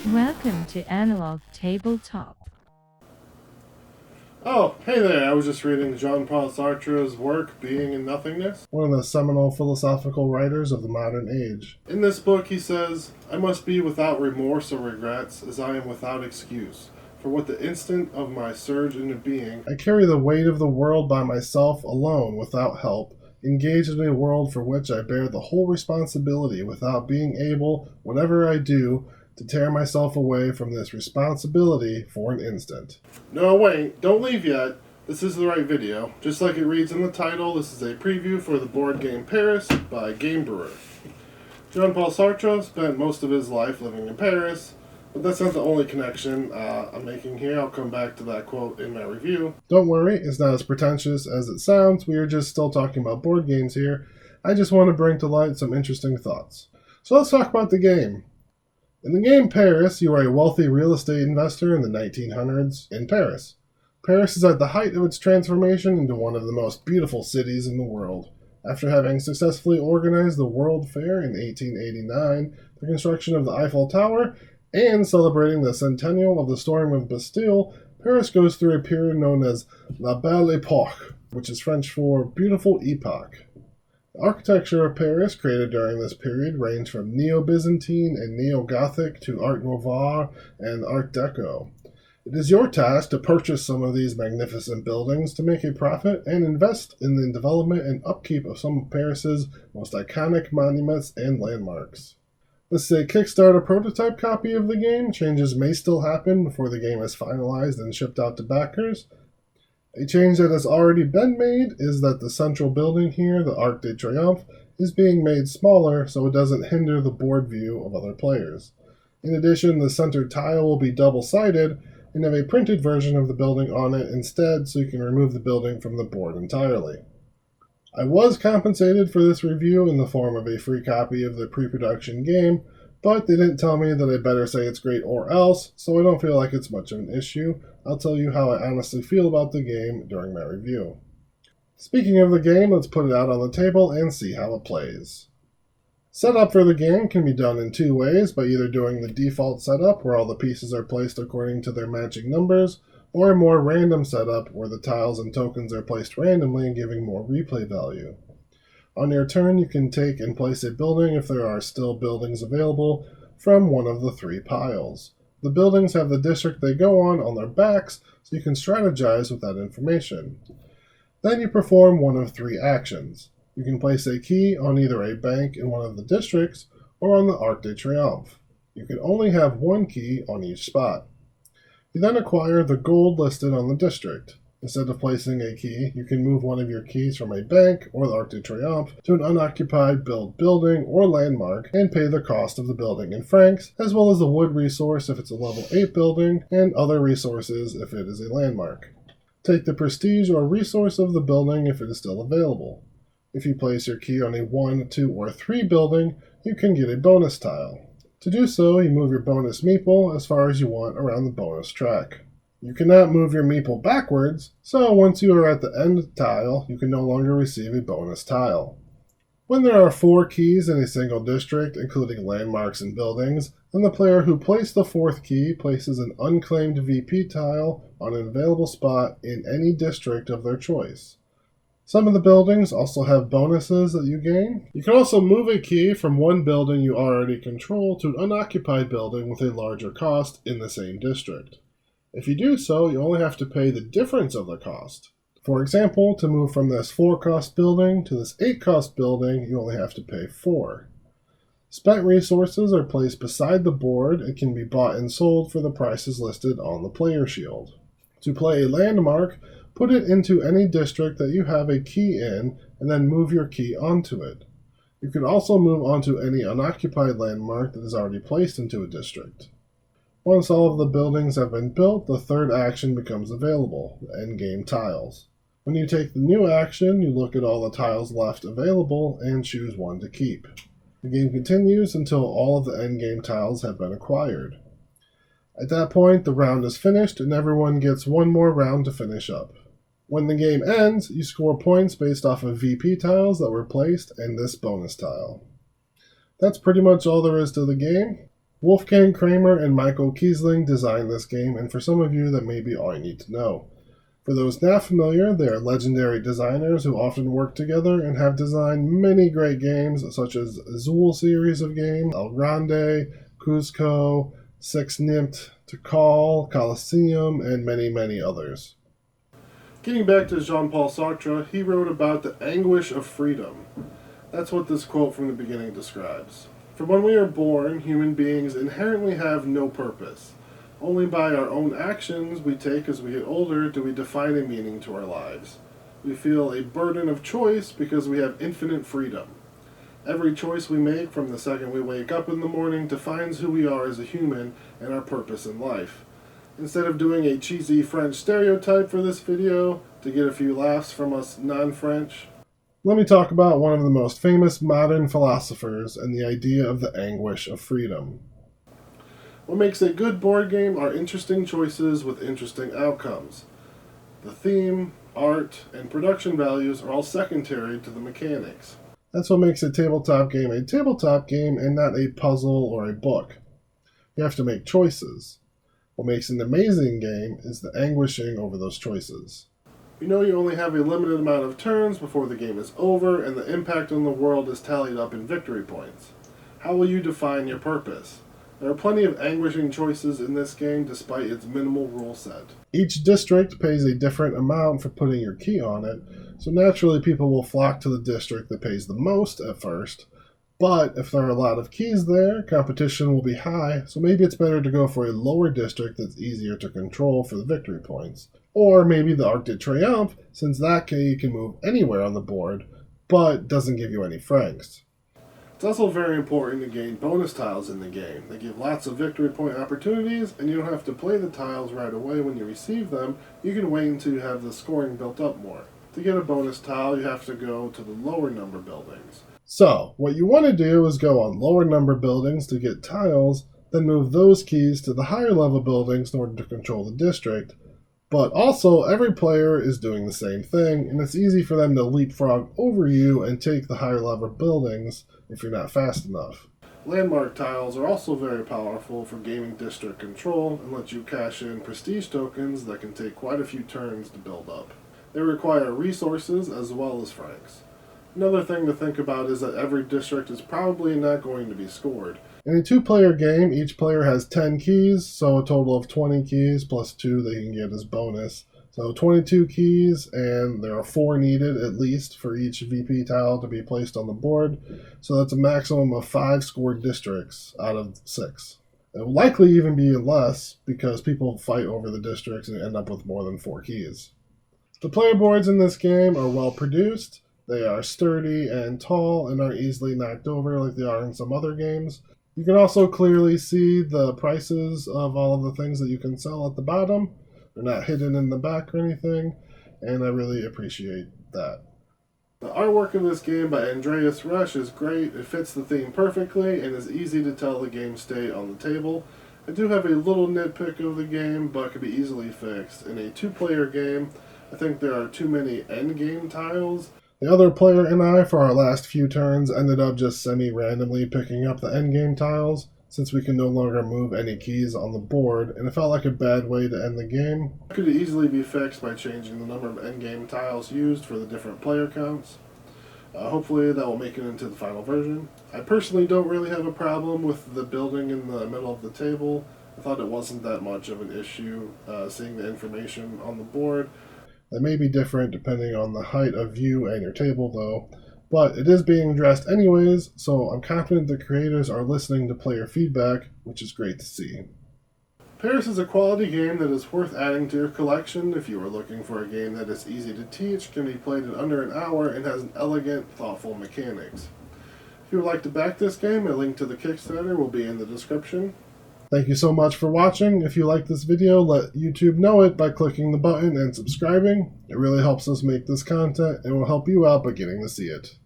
Welcome to Analog Tabletop. Oh, hey there, I was just reading Jean-Paul Sartre's work, Being and Nothingness, one of the seminal philosophical writers of the modern age. In this book, he says, I must be without remorse or regrets, as I am without excuse. For what the instant of my surge into being, I carry the weight of the world by myself alone, without help, engaged in a world for which I bear the whole responsibility without being able, whatever I do, to tear myself away from this responsibility for an instant. No, wait, don't leave yet. This is the right video. Just like it reads in the title, this is a preview for the board game Paris by Game Brewer. Jean-Paul Sartre spent most of his life living in Paris, but that's not the only connection I'm making here. I'll come back to that quote in my review. Don't worry, it's not as pretentious as it sounds. We are just still talking about board games here. I just want to bring to light some interesting thoughts. So let's talk about the game. In the game Paris, you are a wealthy real estate investor in the 1900s in Paris. Paris is at the height of its transformation into one of the most beautiful cities in the world. After having successfully organized the World Fair in 1889, the construction of the Eiffel Tower, and celebrating the centennial of the storming of the Bastille, Paris goes through a period known as La Belle Époque, which is French for beautiful epoch. The architecture of Paris created during this period ranged from Neo-Byzantine and Neo-Gothic to Art Nouveau and Art Deco. It is your task to purchase some of these magnificent buildings to make a profit and invest in the development and upkeep of some of Paris's most iconic monuments and landmarks. This is a Kickstarter prototype copy of the game. Changes may still happen before the game is finalized and shipped out to backers. A change that has already been made is that the central building here, the Arc de Triomphe, is being made smaller so it doesn't hinder the board view of other players. In addition, the center tile will be double-sided and have a printed version of the building on it instead so you can remove the building from the board entirely. I was compensated for this review in the form of a free copy of the pre-production game, but they didn't tell me that I better say it's great or else, so I don't feel like it's much of an issue. I'll tell you how I honestly feel about the game during my review. Speaking of the game, let's put it out on the table and see how it plays. Setup for the game can be done in two ways, by either doing the default setup where all the pieces are placed according to their matching numbers, or a more random setup where the tiles and tokens are placed randomly and giving more replay value. On your turn, you can take and place a building if there are still buildings available from one of the three piles. The buildings have the district they go on their backs, so you can strategize with that information. Then you perform one of three actions. You can place a key on either a bank in one of the districts or on the Arc de Triomphe. You can only have one key on each spot. You then acquire the gold listed on the district. Instead of placing a key, you can move one of your keys from a bank or the Arc de Triomphe to an unoccupied building or landmark and pay the cost of the building in francs, as well as the wood resource if it's a level 8 building, and other resources if it is a landmark. Take the prestige or resource of the building if it is still available. If you place your key on a 1, 2, or 3 building, you can get a bonus tile. To do so, you move your bonus meeple as far as you want around the bonus track. You cannot move your meeple backwards, so once you are at the end tile, you can no longer receive a bonus tile. When there are 4 keys in a single district, including landmarks and buildings, then the player who placed the 4th key places an unclaimed VP tile on an available spot in any district of their choice. Some of the buildings also have bonuses that you gain. You can also move a key from one building you already control to an unoccupied building with a larger cost in the same district. If you do so, you only have to pay the difference of the cost. For example, to move from this 4-cost building to this 8-cost building, you only have to pay 4. Spent resources are placed beside the board and can be bought and sold for the prices listed on the player shield. To play a landmark, put it into any district that you have a key in and then move your key onto it. You can also move onto any unoccupied landmark that is already placed into a district. Once all of the buildings have been built, the third action becomes available, the endgame tiles. When you take the new action, you look at all the tiles left available and choose one to keep. The game continues until all of the endgame tiles have been acquired. At that point, the round is finished and everyone gets one more round to finish up. When the game ends, you score points based off of VP tiles that were placed and this bonus tile. That's pretty much all there is to the game. Wolfgang Kramer and Michael Kiesling designed this game, and for some of you that may be all you need to know. For those not familiar, they are legendary designers who often work together and have designed many great games such as Azul series of games, El Grande, Cusco, Six Nimmt, Tikal, Colosseum, and many, many others. Getting back to Jean-Paul Sartre, he wrote about the anguish of freedom. That's what this quote from the beginning describes. For when we are born, human beings inherently have no purpose. Only by our own actions we take as we get older do we define a meaning to our lives. We feel a burden of choice because we have infinite freedom. Every choice we make from the second we wake up in the morning defines who we are as a human and our purpose in life. Instead of doing a cheesy French stereotype for this video to get a few laughs from us non-French, let me talk about one of the most famous modern philosophers and the idea of the anguish of freedom. What makes a good board game are interesting choices with interesting outcomes. The theme, art, and production values are all secondary to the mechanics. That's what makes a tabletop game and not a puzzle or a book. You have to make choices. What makes an amazing game is the anguishing over those choices. You know you only have a limited amount of turns before the game is over and the impact on the world is tallied up in victory points. How will you define your purpose? There are plenty of anguishing choices in this game despite its minimal rule set. Each district pays a different amount for putting your key on it, so naturally people will flock to the district that pays the most at first. But if there are a lot of keys there, competition will be high, so maybe it's better to go for a lower district that's easier to control for the victory points. Or maybe the Arc de Triomphe, since that key can move anywhere on the board, but doesn't give you any francs. It's also very important to gain bonus tiles in the game. They give lots of victory point opportunities, and you don't have to play the tiles right away when you receive them. You can wait until you have the scoring built up more. To get a bonus tile, you have to go to the lower number buildings. So, what you want to do is go on lower number buildings to get tiles, then move those keys to the higher level buildings in order to control the district. But also, every player is doing the same thing, and it's easy for them to leapfrog over you and take the higher level buildings if you're not fast enough. Landmark tiles are also very powerful for gaming district control and let you cash in prestige tokens that can take quite a few turns to build up. They require resources as well as francs. Another thing to think about is that every district is probably not going to be scored. In a two-player game, each player has 10 keys, so a total of 20 keys plus 2 they can get as bonus. So 22 keys, and there are 4 needed at least for each VP tile to be placed on the board. So that's a maximum of 5 scored districts out of 6. It will likely even be less because people fight over the districts and end up with more than 4 keys. The player boards in this game are well produced. They are sturdy and tall and aren't easily knocked over like they are in some other games. You can also clearly see the prices of all of the things that you can sell at the bottom. They're not hidden in the back or anything, and I really appreciate that. The artwork in this game by Andreas Resch is great. It fits the theme perfectly and is easy to tell the game state on the table. I do have a little nitpick of the game, but could be easily fixed. In a 2-player game, I think there are too many endgame tiles. The other player and I, for our last few turns, ended up just semi-randomly picking up the endgame tiles, since we can no longer move any keys on the board, and it felt like a bad way to end the game. It could easily be fixed by changing the number of endgame tiles used for the different player counts. Hopefully that will make it into the final version. I personally don't really have a problem with the building in the middle of the table. I thought it wasn't that much of an issue seeing the information on the board. That may be different depending on the height of view and your table though, but it is being addressed anyways, so I'm confident the creators are listening to player feedback, which is great to see. Paris is a quality game that is worth adding to your collection if you are looking for a game that is easy to teach, can be played in under an hour, and has an elegant, thoughtful mechanics. If you would like to back this game, a link to the Kickstarter will be in the description. Thank you so much for watching. If you like this video, let YouTube know it by clicking the button and subscribing. It really helps us make this content and will help you out by getting to see it.